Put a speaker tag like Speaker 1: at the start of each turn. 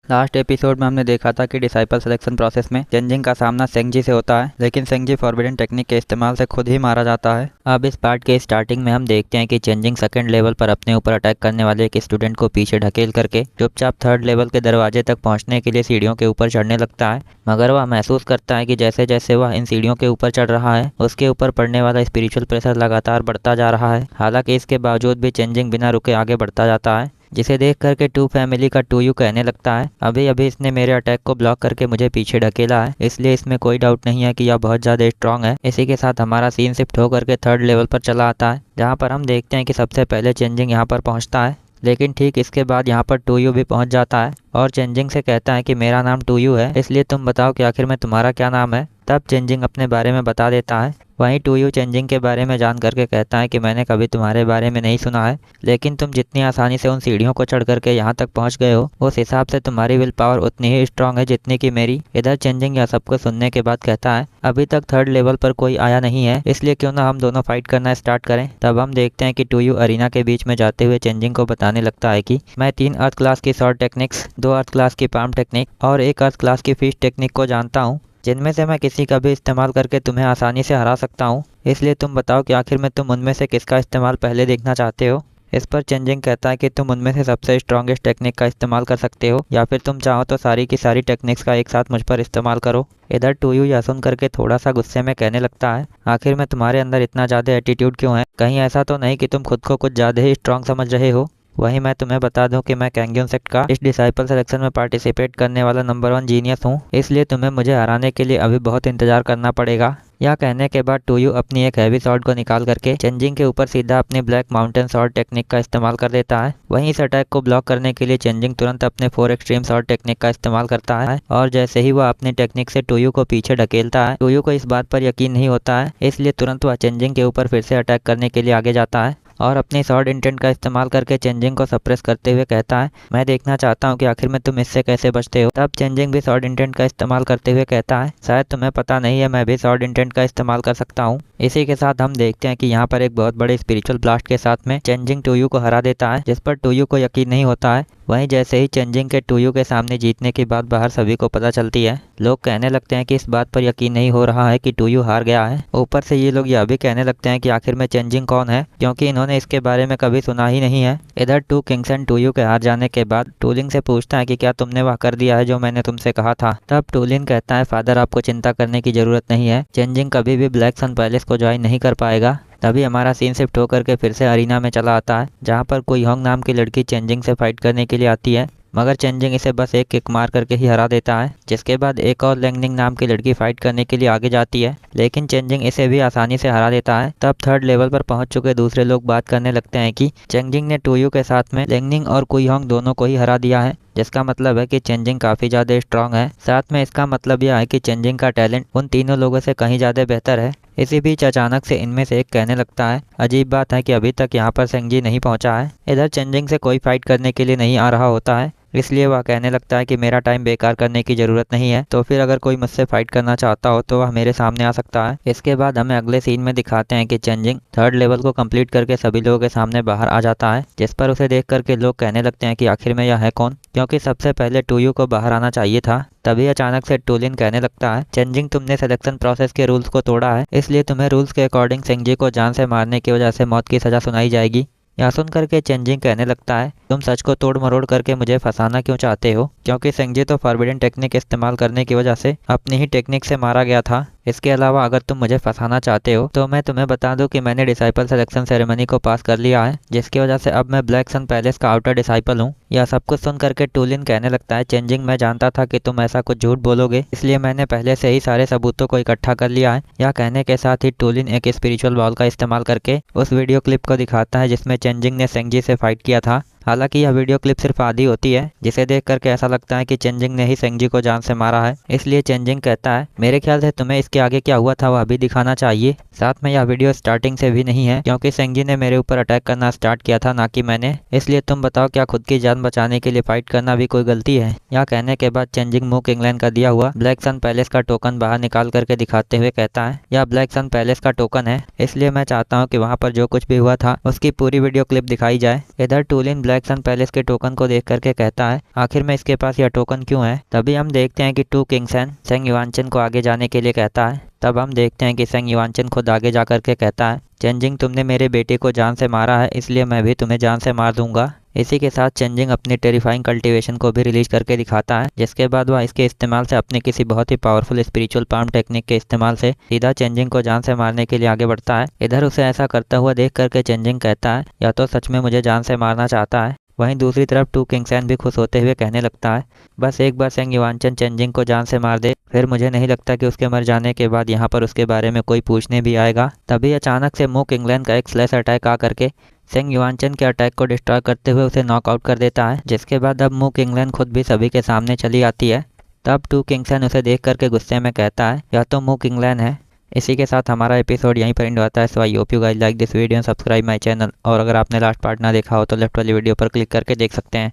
Speaker 1: Last episode में हमने देखा था कि डिसाइपल सिलेक्शन प्रोसेस में चेंजिंग का सामना सेंगजी से होता है, लेकिन सेंगजी फॉरबिडन टेक्निक के इस्तेमाल से खुद ही मारा जाता है। अब इस पार्ट के स्टार्टिंग में हम देखते हैं कि चेंजिंग सेकंड लेवल पर अपने ऊपर अटैक करने वाले एक स्टूडेंट को पीछे ढकेल करके चुपचाप थर्ड लेवल के दरवाजे तक पहुंचने के लिए सीढ़ियों के ऊपर चढ़ने लगता है। मगर वह महसूस करता है कि जैसे जैसे वह इन सीढ़ियों के ऊपर चढ़ रहा है, उसके ऊपर पड़ने वाला स्पिरिचुअल प्रेशर लगातार बढ़ता जा रहा है। हालांकि इसके बावजूद भी चेंजिंग बिना रुके आगे बढ़ता जाता है, जिसे देख करके टू फैमिली का टू यू कहने लगता है, अभी अभी इसने मेरे अटैक को ब्लॉक करके मुझे पीछे ढकेला है, इसलिए इसमें कोई डाउट नहीं है कि यह बहुत ज़्यादा स्ट्रांग है। इसी के साथ हमारा सीन शिफ्ट होकर के थर्ड लेवल पर चला आता है, जहाँ पर हम देखते हैं कि सबसे पहले चेंजिंग यहाँ पर पहुँचता है। लेकिन ठीक इसके बाद यहाँ पर टू यू भी पहुँच जाता है और चेंजिंग से कहता है कि मेरा नाम टू यू है, इसलिए तुम बताओ कि आखिर में तुम्हारा क्या नाम है। तब चेंजिंग अपने बारे में बता देता है। वहीं टू यू चेंजिंग के बारे में जान करके कहता है कि मैंने कभी तुम्हारे बारे में नहीं सुना है, लेकिन तुम जितनी आसानी से उन सीढ़ियों को चढ़ करके यहाँ तक पहुँच गए हो, उस हिसाब से तुम्हारी विल पावर उतनी ही स्ट्रांग है जितनी कि मेरी। इधर चेंजिंग यह सबको सुनने के बाद कहता है, अभी तक थर्ड लेवल पर कोई आया नहीं है, इसलिए क्यों ना हम दोनों फाइट करना स्टार्ट करें। तब हम देखते हैं कि टू यू अरीना के बीच में जाते हुए चेंजिंग को बताने लगता है कि मैं 3 अर्थ क्लास की शॉर्ट टेक्निक्स, 2 अर्थ क्लास की पाम टेक्निक और 1 अर्थ क्लास की फिश टेक्निक को जानता हूँ, जिनमें से मैं किसी का भी इस्तेमाल करके तुम्हें आसानी से हरा सकता हूँ। इसलिए तुम बताओ कि आखिर में तुम उनमें से किसका इस्तेमाल पहले देखना चाहते हो। इस पर चेंजिंग कहता है कि तुम उनमें से सबसे स्ट्रॉन्गेस्ट टेक्निक का इस्तेमाल कर सकते हो, या फिर तुम चाहो तो सारी की सारी टेक्निक्स का एक साथ मुझ पर इस्तेमाल करो। इधर टू यू यह सुन करके थोड़ा सा गुस्से में कहने लगता है, आखिर में तुम्हारे अंदर इतना ज़्यादा एटीट्यूड क्यों है? कहीं ऐसा तो नहीं कि तुम खुद को कुछ ज़्यादा ही स्ट्रांग समझ रहे हो? वहीं मैं तुम्हें बता दूं कि मैं कैंगयून सेक्ट का इस डिसाइपल सिलेक्शन में पार्टिसिपेट करने वाला नंबर 1 जीनियस हूं, इसलिए तुम्हें मुझे हराने के लिए अभी बहुत इंतजार करना पड़ेगा। यह कहने के बाद टू यू अपनी एक हैवी शॉट को निकाल करके चेंजिंग के ऊपर सीधा अपनी ब्लैक माउंटेन शॉट टेक्निक का इस्तेमाल कर देता है। वहीं इस अटैक को ब्लॉक करने के लिए चेंजिंग तुरंत अपने 4 एक्सट्रीम शॉट टेक्निक का इस्तेमाल करता है, और जैसे ही वह अपनी टेक्निक से टू यू को पीछे ढकेलता है, टू यू को इस बात पर यकीन नहीं होता है, इसलिए तुरंत वह चेंजिंग के ऊपर फिर से अटैक करने के लिए आगे जाता है और अपनी शॉर्ट इंटेंट का इस्तेमाल करके चेंजिंग को सप्रेस करते हुए कहता है, मैं देखना चाहता हूं कि आखिर में तुम इससे कैसे बचते हो। तब चेंजिंग भी शॉर्ट इंटेंट का इस्तेमाल करते हुए कहता है, शायद तुम्हें पता नहीं है, मैं भी शॉर्ट इंटेंट का इस्तेमाल कर सकता हूं। इसी के साथ हम देखते हैं कि यहाँ पर एक बहुत बड़े स्पिरिचुअल ब्लास्ट के साथ में चेंजिंग टू यू को हरा देता है, जिस पर टू यू को यकीन नहीं होता है। वहीं जैसे ही चेंजिंग के टू यू के सामने जीतने की बात बाहर सभी को पता चलती है, लोग कहने लगते हैं कि इस बात पर यकीन नहीं हो रहा है कि टू यू हार गया है। ऊपर से ये लोग यह भी कहने लगते हैं कि आखिर में चेंजिंग कौन है, क्योंकि इन्होंने इसके बारे में कभी सुना ही नहीं है। इधर two kings and to you के हार जाने के बाद टूलिंग से पूछता है कि क्या तुमने वह कर दिया है जो मैंने तुमसे कहा था। तब टूलिंग कहता है, फादर आपको चिंता करने की जरूरत नहीं है, चेंजिंग कभी भी ब्लैक सन पैलेस को ज्वाइन नहीं कर पाएगा। तभी हमारा सीन शिफ्ट होकर के फिर से अरीना में चला आता है, जहाँ पर कोई होंग नाम की लड़की चेंजिंग से फाइट करने के लिए आती है, मगर चेंजिंग इसे बस एक किक मार करके ही हरा देता है। जिसके बाद एक और लेंगनिंग नाम की लड़की फाइट करने के लिए आगे जाती है, लेकिन चेंजिंग इसे भी आसानी से हरा देता है। तब थर्ड लेवल पर पहुंच चुके दूसरे लोग बात करने लगते हैं कि चेंजिंग ने टू यू के साथ में लेंगनिंग और कुई होंग दोनों को ही हरा दिया है, जिसका मतलब है कि चेंजिंग काफ़ी ज़्यादा स्ट्रांग है। साथ में इसका मतलब यह है कि चेंजिंग का टैलेंट उन तीनों लोगों से कहीं ज़्यादा बेहतर है। इसी बीच अचानक से इनमें से एक कहने लगता है, अजीब बात है कि अभी तक यहाँ पर सेंगजी नहीं पहुँचा है। इधर चेंजिंग से कोई फाइट करने के लिए नहीं आ रहा होता है, इसलिए वह कहने लगता है कि मेरा टाइम बेकार करने की ज़रूरत नहीं है, तो फिर अगर कोई मुझसे फाइट करना चाहता हो तो वह मेरे सामने आ सकता है। इसके बाद हमें अगले सीन में दिखाते हैं कि चेंजिंग थर्ड लेवल को कंप्लीट करके सभी लोगों के सामने बाहर आ जाता है, जिस पर उसे देख करके लोग कहने लगते हैं कि आखिर में यह है कौन, क्योंकि सबसे पहले टू यू को बाहर आना चाहिए था। तभी अचानक से टूलिन कहने लगता है, चेंजिंग तुमने सिलेक्शन प्रोसेस के रूल्स को तोड़ा है, इसलिए तुम्हें रूल्स के अकॉर्डिंग सेंगजी को जान से मारने की वजह से मौत की सजा सुनाई जाएगी। यह सुन करके चेंजिंग कहने लगता है, तुम सच को तोड़ मरोड़ करके मुझे फंसाना क्यों चाहते हो, क्योंकि सेंगजी तो फॉरबिडन टेक्निक इस्तेमाल करने की वजह से अपनी ही टेक्निक से मारा गया था। इसके अलावा अगर तुम मुझे फंसाना चाहते हो तो मैं तुम्हें बता दूं कि मैंने डिसाइपल सिलेक्शन सेरेमनी को पास कर लिया है, जिसकी वजह से अब मैं ब्लैक सन पैलेस का आउटर डिसाइपल हूँ। यह सब कुछ सुन करके टूलिन कहने लगता है, चेंजिंग मैं जानता था कि तुम ऐसा कुछ झूठ बोलोगे, इसलिए मैंने पहले से ही सारे सबूतों को इकट्ठा कर लिया है। यह कहने के साथ ही टूलिन एक स्पिरिचुअल बॉल का इस्तेमाल करके उस वीडियो क्लिप को दिखाता है जिसमें चेंजिंग ने सेंगजी से फाइट किया था। हालांकि यह वीडियो क्लिप सिर्फ आधी होती है, जिसे देख करके ऐसा लगता है कि चेंजिंग ने ही सेंगजी को जान से मारा है। इसलिए चेंजिंग कहता है, मेरे ख्याल से तुम्हें इसके आगे क्या हुआ था वह भी दिखाना चाहिए। साथ में यह वीडियो स्टार्टिंग से भी नहीं है, क्योंकि सेंगजी ने मेरे ऊपर अटैक करना स्टार्ट किया था, ना कि मैंने। इसलिए तुम बताओ, क्या खुद की जान बचाने के लिए फाइट करना भी कोई गलती है? यह कहने के बाद चेंजिंग मूक इंग्लैंड का दिया हुआ ब्लैक सन पैलेस का टोकन बाहर निकाल करके दिखाते हुए कहता है, यह ब्लैक सन पैलेस का टोकन है, इसलिए मैं चाहता हूँ कि वहाँ पर जो कुछ भी हुआ था उसकी पूरी वीडियो क्लिप दिखाई जाए। इधर टूलिन ब्लैक एक्शन पैलेस के टोकन को देख करके कहता है आखिर में इसके पास यह टोकन क्यों है। तभी हम देखते हैं कि टू किंगसन सेंग युआनचेन को आगे जाने के लिए कहता है। तब हम देखते हैं कि सेंग युआनचेन खुद आगे जा करके कहता है चेंजिंग तुमने मेरे बेटे को जान से मारा है, इसलिए मैं भी तुम्हें जान से मार दूंगा। इसी के साथ चेंजिंग अपनी टेरिफाइंग कल्टीवेशन को भी रिलीज करके दिखाता है, जिसके बाद वह इसके इस्तेमाल से अपने किसी बहुत ही पावरफुल स्पिरिचुअल पाम टेक्निक के इस्तेमाल से सीधा चेंजिंग को जान से मारने के लिए आगे बढ़ता है। इधर उसे ऐसा करता हुआ देख करके चेंजिंग कहता है या तो सच में मुझे जान से मारना चाहता है। वहीं दूसरी तरफ टू किंगसन भी खुश होते हुए कहने लगता है बस एक बार सेंग युआनचेन चेंजिंग को जान से मार दे, फिर मुझे नहीं लगता कि उसके मर जाने के बाद यहाँ पर उसके बारे में कोई पूछने भी आएगा। तभी अचानक से मू किंगलन का एक स्लैश अटैक आ करके सेंग युआनचेन के अटैक को डिस्ट्रॉय करते हुए उसे नॉकआउट कर देता है, जिसके बाद अब मू किंगलन खुद भी सभी के सामने चली आती है। तब टू किंगसन उसे देख करके गुस्से में कहता है यह तो मू किंगलन है। इसी के साथ हमारा एपिसोड यहीं पर एंड होता है। So I hope you guys like this video and subscribe my channel. और अगर आपने लास्ट पार्ट ना देखा हो तो लेफ्ट वाली वीडियो पर क्लिक करके देख सकते हैं।